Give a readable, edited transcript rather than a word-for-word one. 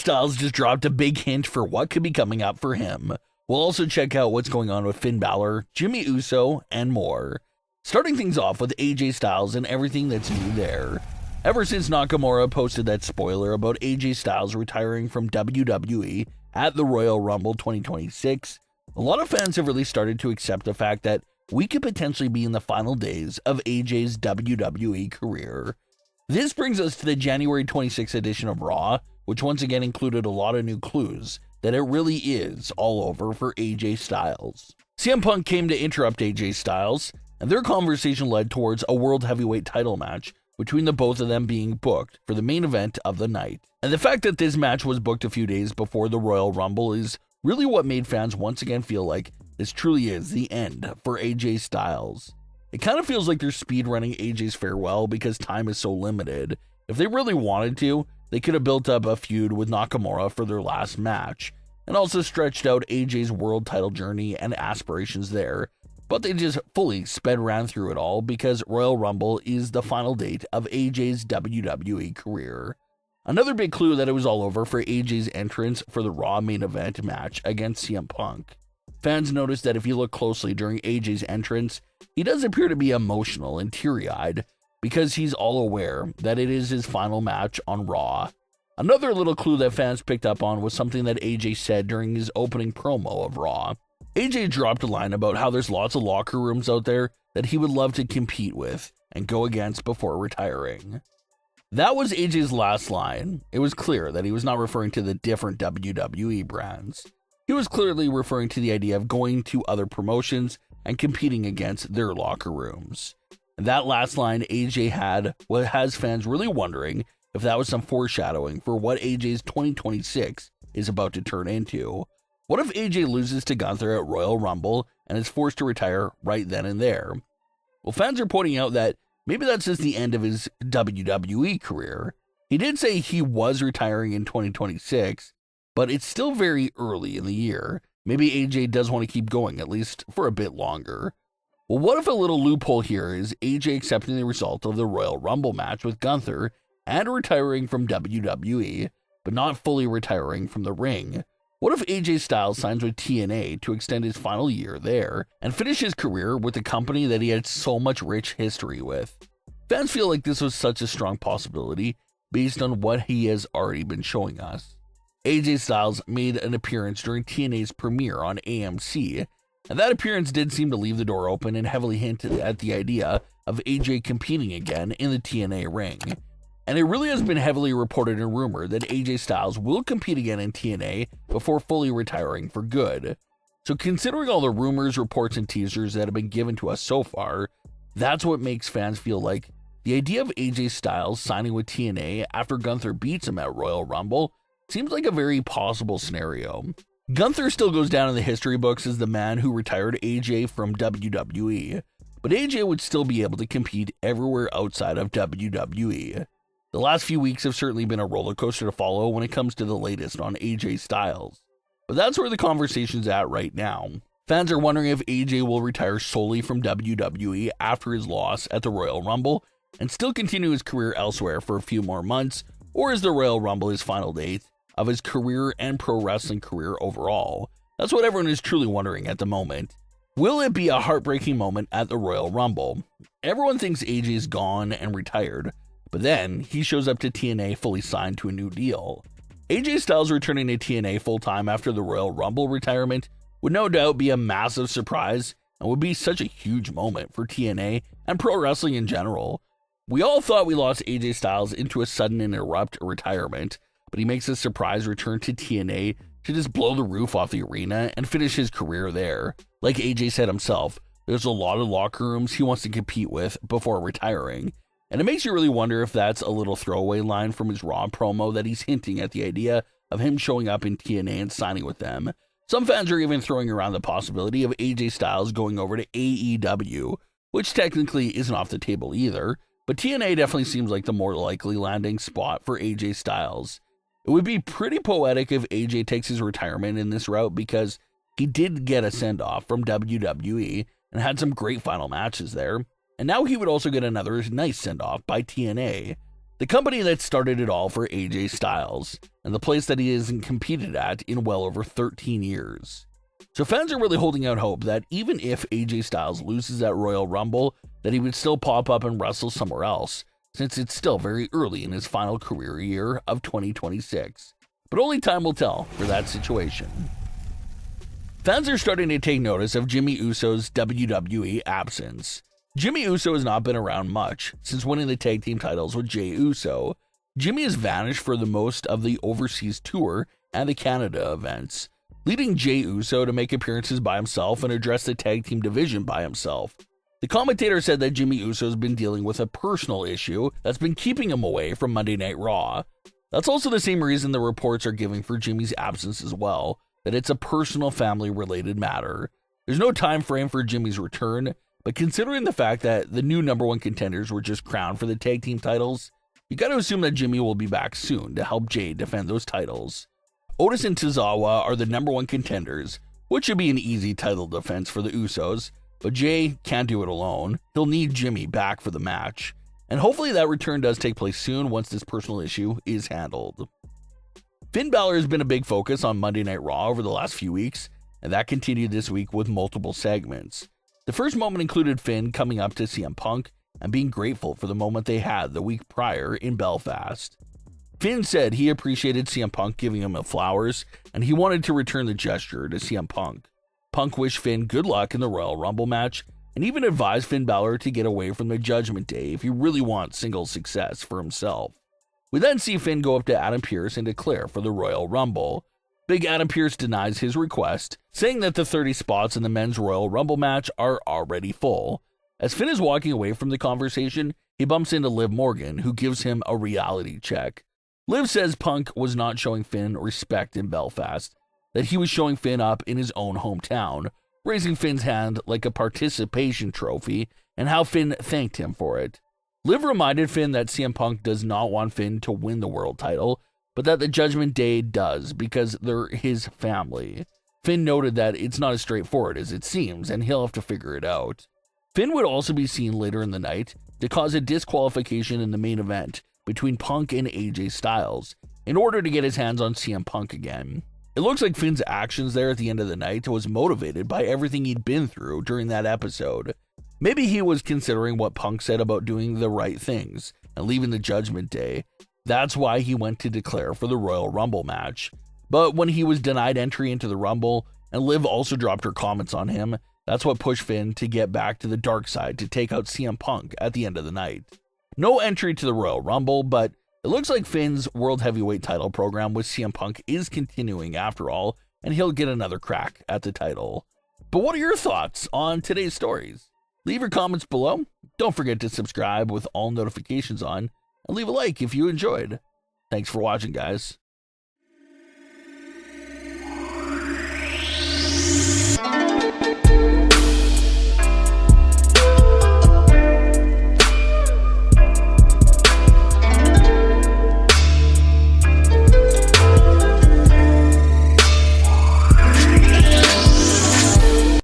Styles just dropped a big hint for what could be coming up for him. We'll also check out what's going on with Finn Balor, Jimmy Uso, and more. Starting things off with AJ Styles and everything that's new there. Ever since Nakamura posted that spoiler about AJ Styles retiring from WWE at the Royal Rumble 2026, a lot of fans have really started to accept the fact that we could potentially be in the final days of AJ's WWE career. This brings us to the January 26th edition of Raw, which once again included a lot of new clues that it really is all over for AJ Styles. CM Punk came to interrupt AJ Styles, and their conversation led towards a World Heavyweight title match between the both of them being booked for the main event of the night. And the fact that this match was booked a few days before the Royal Rumble is really what made fans once again feel like this truly is the end for AJ Styles. It kind of feels like they're speedrunning AJ's farewell because time is so limited. If they really wanted to, they could have built up a feud with Nakamura for their last match, and also stretched out AJ's world title journey and aspirations there, but they just fully sped ran through it all because Royal Rumble is the final date of AJ's WWE career. Another big clue that it was all over for AJ's entrance for the Raw main event match against CM Punk. Fans noticed that if you look closely during AJ's entrance, he does appear to be emotional and teary-eyed because he's all aware that it is his final match on Raw. Another little clue that fans picked up on was something that AJ said during his opening promo of Raw. AJ dropped a line about how there's lots of locker rooms out there that he would love to compete with and go against before retiring. That was AJ's last line. It was clear that he was not referring to the different WWE brands. He was clearly referring to the idea of going to other promotions and competing against their locker rooms. And that last line AJ had what has fans really wondering if that was some foreshadowing for what AJ's 2026 is about to turn into. What if AJ loses to Gunther at Royal Rumble and is forced to retire right then and there? Well, fans are pointing out that maybe that's just the end of his WWE career. He did say he was retiring in 2026, but it's still very early in the year. Maybe AJ does want to keep going, at least for a bit longer. Well, what if a little loophole here is AJ accepting the result of the Royal Rumble match with Gunther and retiring from WWE, but not fully retiring from the ring? What if AJ Styles signs with TNA to extend his final year there and finish his career with the company that he had so much rich history with? Fans feel like this was such a strong possibility based on what he has already been showing us. AJ Styles made an appearance during TNA's premiere on AMC, and that appearance did seem to leave the door open and heavily hinted at the idea of AJ competing again in the TNA ring. And it really has been heavily reported and rumored that AJ Styles will compete again in TNA before fully retiring for good. So considering all the rumors, reports, and teasers that have been given to us so far, that's what makes fans feel like the idea of AJ Styles signing with TNA after Gunther beats him at Royal Rumble seems like a very possible scenario. Gunther still goes down in the history books as the man who retired AJ from WWE, but AJ would still be able to compete everywhere outside of WWE. The last few weeks have certainly been a roller coaster to follow when it comes to the latest on AJ Styles, but that's where the conversation's at right now. Fans are wondering if AJ will retire solely from WWE after his loss at the Royal Rumble and still continue his career elsewhere for a few more months, or is the Royal Rumble his final date of his career and pro wrestling career overall? That's what everyone is truly wondering at the moment. Will it be a heartbreaking moment at the Royal Rumble? Everyone thinks AJ is gone and retired, but then he shows up to TNA fully signed to a new deal. AJ Styles returning to TNA full-time after the Royal Rumble retirement would no doubt be a massive surprise and would be such a huge moment for TNA and pro wrestling in general. We all thought we lost AJ Styles into a sudden and abrupt retirement, but he makes a surprise return to TNA to just blow the roof off the arena and finish his career there. Like AJ said himself, there's a lot of locker rooms he wants to compete with before retiring. And it makes you really wonder if that's a little throwaway line from his Raw promo that he's hinting at the idea of him showing up in TNA and signing with them. Some fans are even throwing around the possibility of AJ Styles going over to AEW, which technically isn't off the table either, but TNA definitely seems like the more likely landing spot for AJ Styles. It would be pretty poetic if AJ takes his retirement in this route because he did get a send-off from WWE and had some great final matches there. And now he would also get another nice send-off by TNA. the company that started it all for AJ Styles, and the place that he hasn't competed at in well over 13 years. So fans are really holding out hope that even if AJ Styles loses at Royal Rumble, that he would still pop up and wrestle somewhere else, since it's still very early in his final career year of 2026. But only time will tell for that situation. Fans are starting to take notice of Jimmy Uso's WWE absence. Jimmy Uso has not been around much since winning the tag team titles with Jey Uso. Jimmy has vanished for the most of the overseas tour and the Canada events, leading Jey Uso to make appearances by himself and address the tag team division by himself. The commentator said that Jimmy Uso has been dealing with a personal issue that's been keeping him away from Monday Night Raw. That's also the same reason the reports are giving for Jimmy's absence as well, that it's a personal family-related matter. There's no time frame for Jimmy's return, but considering the fact that the new number one contenders were just crowned for the tag team titles, you gotta assume that Jimmy will be back soon to help Jey defend those titles. Otis and Tozawa are the number one contenders, which should be an easy title defense for the Usos, but Jey can't do it alone. He'll need Jimmy back for the match, and hopefully that return does take place soon once this personal issue is handled. Finn Balor has been a big focus on Monday Night Raw over the last few weeks, and that continued this week with multiple segments. The first moment included Finn coming up to CM Punk and being grateful for the moment they had the week prior in Belfast. Finn said he appreciated CM Punk giving him the flowers, and he wanted to return the gesture to CM Punk. Punk wished Finn good luck in the Royal Rumble match, and even advised Finn Balor to get away from the Judgment Day if he really wants single success for himself. We then see Finn go up to Adam Pearce and declare for the Royal Rumble. Big Adam Pearce denies his request, saying that the 30 spots in the men's Royal Rumble match are already full. As Finn is walking away from the conversation, he bumps into Liv Morgan, who gives him a reality check. Liv says Punk was not showing Finn respect in Belfast, that he was showing Finn up in his own hometown, raising Finn's hand like a participation trophy, and how Finn thanked him for it. Liv reminded Finn that CM Punk does not want Finn to win the world title, but that the Judgment Day does because they're his family. Finn noted that it's not as straightforward as it seems, and he'll have to figure it out. Finn would also be seen later in the night to cause a disqualification in the main event between Punk and AJ Styles in order to get his hands on CM Punk again. It looks like Finn's actions there at the end of the night was motivated by everything he'd been through during that episode. Maybe he was considering what Punk said about doing the right things and leaving the Judgment Day. That's why he went to declare for the Royal Rumble match. But when he was denied entry into the Rumble, and Liv also dropped her comments on him, that's what pushed Finn to get back to the dark side to take out CM Punk at the end of the night. No entry to the Royal Rumble, but it looks like Finn's World Heavyweight title program with CM Punk is continuing after all, and he'll get another crack at the title. But what are your thoughts on today's stories? Leave your comments below. Don't forget to subscribe with all notifications on, and leave a like if you enjoyed. Thanks for watching, guys.